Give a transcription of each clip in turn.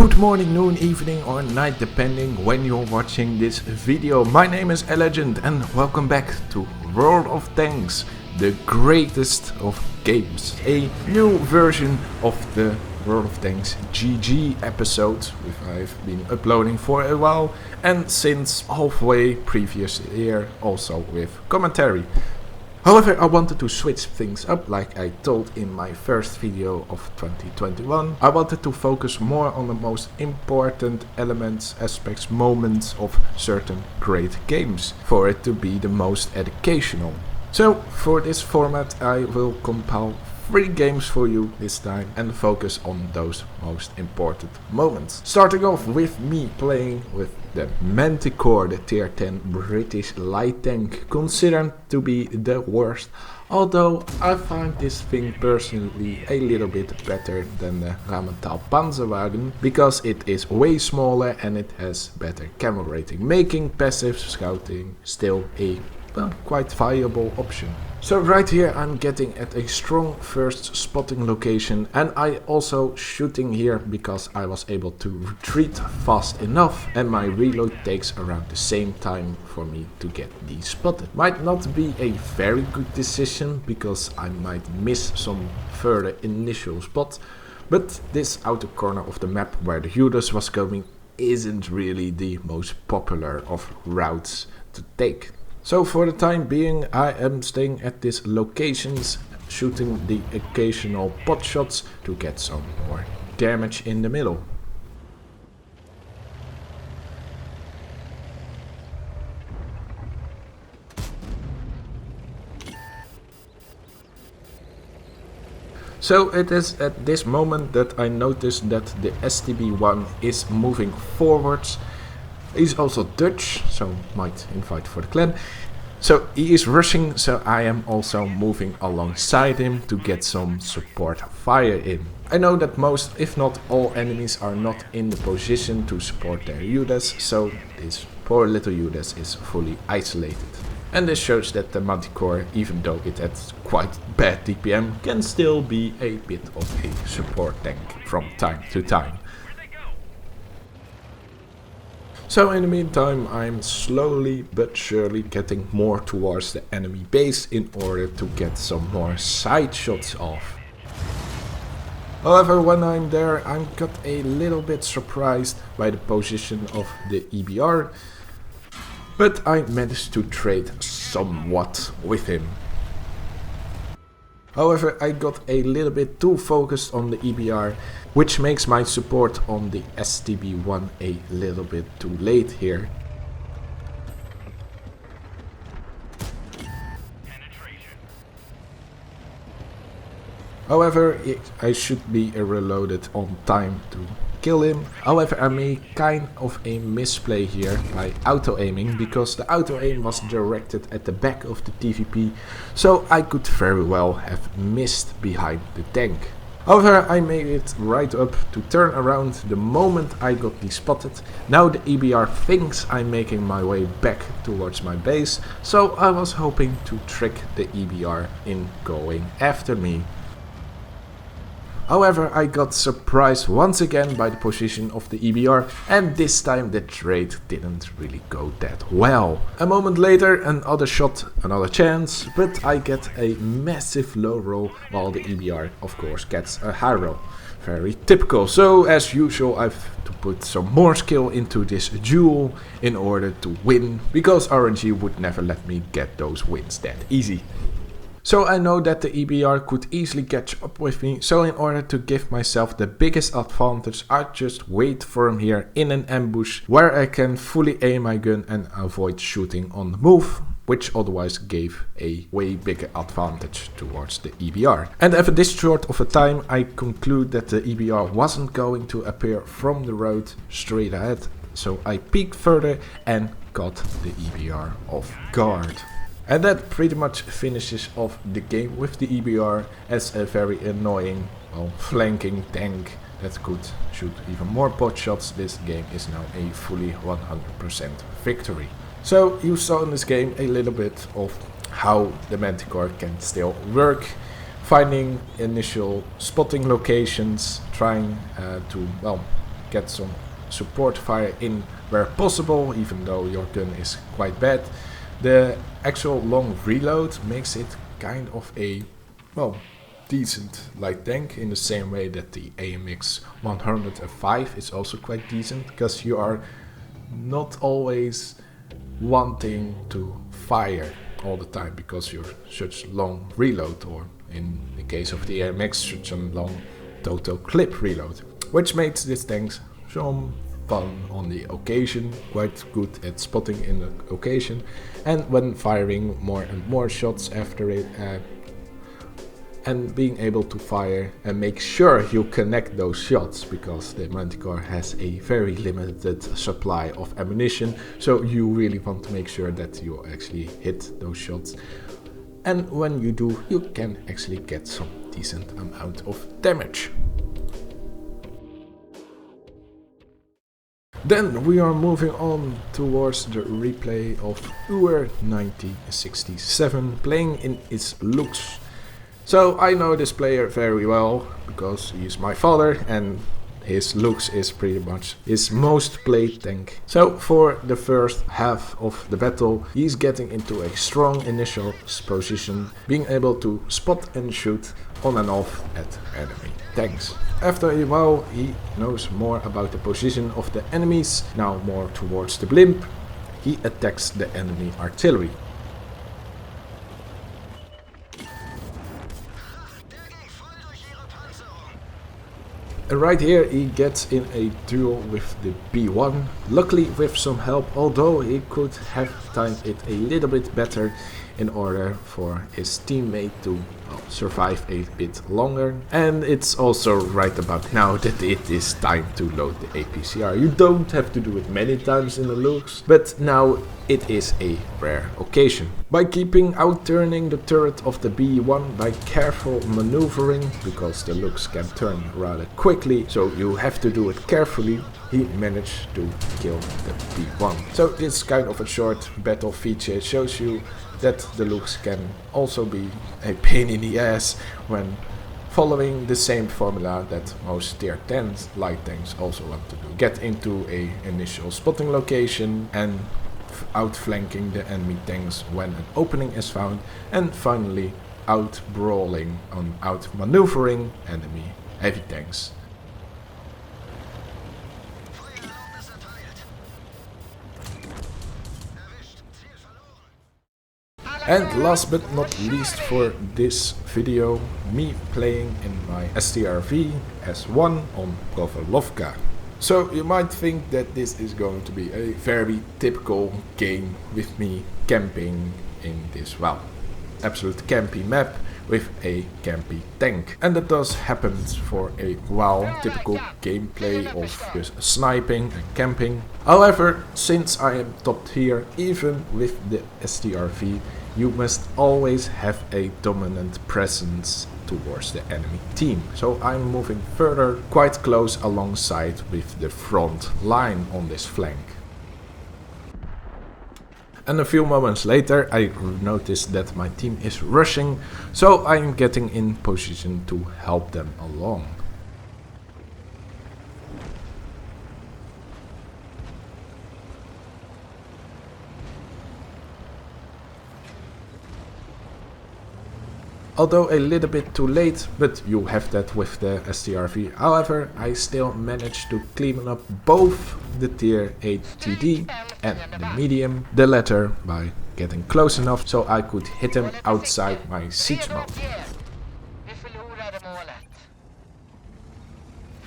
Good morning, noon, evening or night depending when you're watching this video. My name is Alegende and welcome back to World of Tanks, the greatest of games. A new version of the World of Tanks GG episode, which I've been uploading for a while, and since halfway previous year also with commentary. However, I wanted to switch things up like I told in my first video of 2021. I wanted to focus more on the most important elements, aspects, moments of certain great games, for it to be the most educational. So, for this format I will compile 3 games for you this time and focus on those most important moments. Starting off with me playing with the Manticore, the tier 10 British light tank, considered to be the worst, although I find this thing personally a little bit better than the Rheinmetall Panzerwagen, because it is way smaller and it has better camo rating, making passive scouting still a quite viable option. So right here I'm getting at a strong first spotting location, and I also shooting here because I was able to retreat fast enough and my reload takes around the same time for me to get these spotted. Might not be a very good decision because I might miss some further initial spots, but this outer corner of the map where the Judas was going isn't really the most popular of routes to take. So for the time being I am staying at these locations, shooting the occasional pot shots to get some more damage in the middle. So it is at this moment that I noticed that the STB-1 is moving forwards. He's also Dutch, so might invite for the clan. So he is rushing, so I am also moving alongside him to get some support fire in. I know that most, if not all, enemies are not in the position to support their Judas, so this poor little Judas is fully isolated. And this shows that the Manticore, even though it has quite bad DPM, can still be a bit of a support tank from time to time. So in the meantime I'm slowly but surely getting more towards the enemy base in order to get some more side shots off. However, when I'm there I got a little bit surprised by the position of the EBR, but I managed to trade somewhat with him. However, I got a little bit too focused on the EBR, which makes my support on the STB-1 a little bit too late here. However, I should be reloaded on time to kill him. However, I made kind of a misplay here by auto-aiming, because the auto-aim was directed at the back of the TVP, so I could very well have missed behind the tank. However, I made it right up to turn around the moment I got spotted. Now the EBR thinks I'm making my way back towards my base, so I was hoping to trick the EBR in going after me. However, I got surprised once again by the position of the EBR, and this time the trade didn't really go that well. A moment later another shot, another chance, but I get a massive low roll while the EBR of course gets a high roll. Very typical. So as usual I've to put some more skill into this duel in order to win, because RNG would never let me get those wins that easy. So I know that the EBR could easily catch up with me, so in order to give myself the biggest advantage I just wait for him here in an ambush where I can fully aim my gun and avoid shooting on the move, which otherwise gave a way bigger advantage towards the EBR. And after this short of a time I conclude that the EBR wasn't going to appear from the road straight ahead, so I peeked further and got the EBR off guard. And that pretty much finishes off the game with the EBR as a very annoying, flanking tank that could shoot even more pot shots. This game is now a fully 100% victory. So you saw in this game a little bit of how the Manticore can still work, finding initial spotting locations, trying to get some support fire in where possible, even though your gun is quite bad. The actual long reload makes it kind of a, well, decent light tank, in the same way that the AMX 105 is also quite decent, because you are not always wanting to fire all the time because you're such long reload, or in the case of the AMX, such a long total clip reload, which makes this tank some fun on the occasion, quite good at spotting in the occasion, and when firing more and more shots after it, and being able to fire and make sure you connect those shots, because the Manticore has a very limited supply of ammunition, so you really want to make sure that you actually hit those shots. And when you do, you can actually get some decent amount of damage. Then we are moving on towards the replay of UR 1967, playing in its looks. So I know this player very well because he is my father, and his looks is pretty much his most played tank. So for the first half of the battle, he's getting into a strong initial position, being able to spot and shoot on and off at enemy tanks. After a while, he knows more about the position of the enemies, now more towards the blimp. He attacks the enemy artillery. And right here he gets in a duel with the B1, luckily with some help, although he could have timed it a little bit better in order for his teammate to survive a bit longer. And it's also right about now that it is time to load the APCR. You don't have to do it many times in the looks, but now it is a rare occasion. By keeping out-turning the turret of the B1 by careful maneuvering, because the looks can turn rather quickly, so you have to do it carefully, he managed to kill the B1. So this kind of a short battle feature shows you that the looks can also be a pain in the ass when following the same formula that most tier 10 light tanks also want to do. Get into a initial spotting location and outflanking the enemy tanks when an opening is found, and finally out-brawling and out-maneuvering enemy heavy tanks. And last but not least for this video, me playing in my STRV S1 on Gothelovegar. So you might think that this is going to be a very typical game with me camping in this, well, absolute campy map with a campy tank. And that does happen for a while, typical gameplay of just sniping and camping. However, since I am top tier, even with the STRV, you must always have a dominant presence towards the enemy team. So I'm moving further, quite close alongside with the front line on this flank. And a few moments later I noticed that my team is rushing, so I'm getting in position to help them along. Although a little bit too late, but you have that with the STRV. However, I still managed to clean up both the tier 8 TD and the medium, the latter by getting close enough so I could hit him outside my siege mode.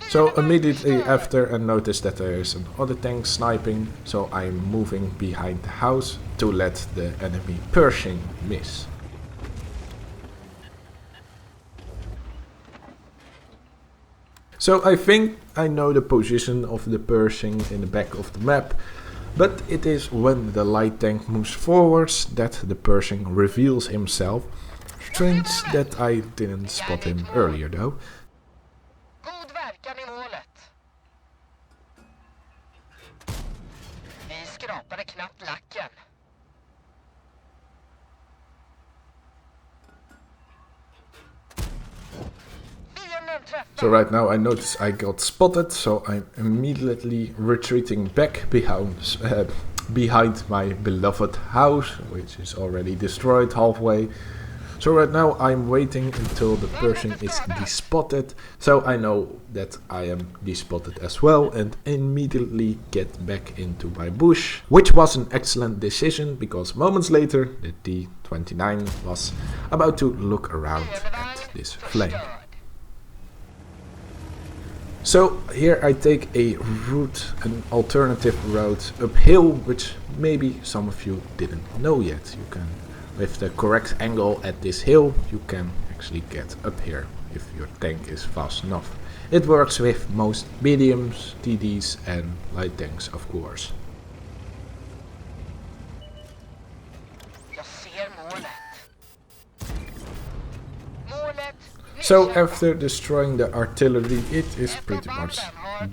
So immediately after I noticed that there is another tank sniping, so I'm moving behind the house to let the enemy Pershing miss. So I think I know the position of the Pershing in the back of the map, but it is when the light tank moves forwards that the Pershing reveals himself. Strange that I didn't spot him earlier though. So right now I notice I got spotted, so I'm immediately retreating back behind my beloved house, which is already destroyed halfway. So right now I'm waiting until the person is despotted, so I know that I am despotted as well, and immediately get back into my bush, which was an excellent decision because moments later the T-29 was about to look around at this flame. So here I take a route, an alternative route uphill, which maybe some of you didn't know yet. You can, with the correct angle at this hill, you can actually get up here if your tank is fast enough. It works with most mediums, TDs and light tanks, of course. So after destroying the artillery, it is pretty much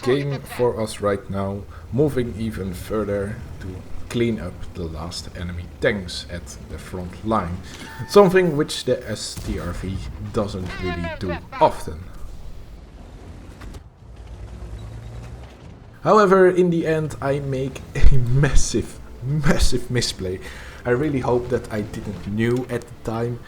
game for us right now, moving even further to clean up the last enemy tanks at the front line, something which the STRV doesn't really do often. However, in the end I make a massive misplay. I really hope that I didn't knew at the time.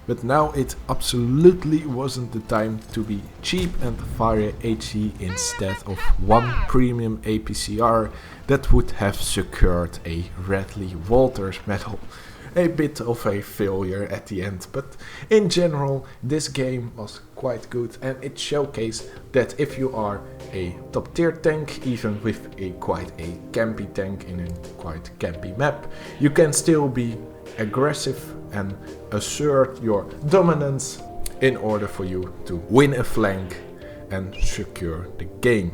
But now it absolutely wasn't the time to be cheap and fire HE instead of one premium APCR that would have secured a Radley Walters medal. A bit of a failure at the end, but in general this game was quite good and it showcased that if you are a top tier tank, even with quite a campy tank in a quite campy map, you can still be aggressive and assert your dominance in order for you to win a flank and secure the game.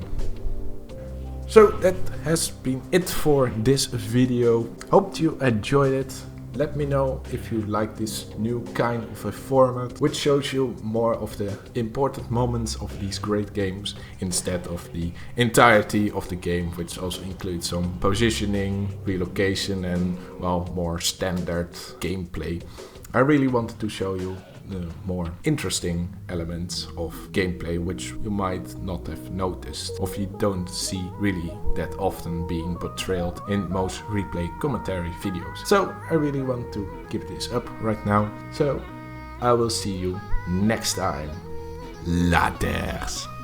So that has been it for this video. Hope you enjoyed it. Let me know if you like this new kind of a format, which shows you more of the important moments of these great games instead of the entirety of the game, which also includes some positioning, relocation and, well, more standard gameplay. I really wanted to show you the more interesting elements of gameplay which you might not have noticed or you don't see really that often being portrayed in most replay commentary videos. So I really want to give this up right now. So I will see you next time. Laters!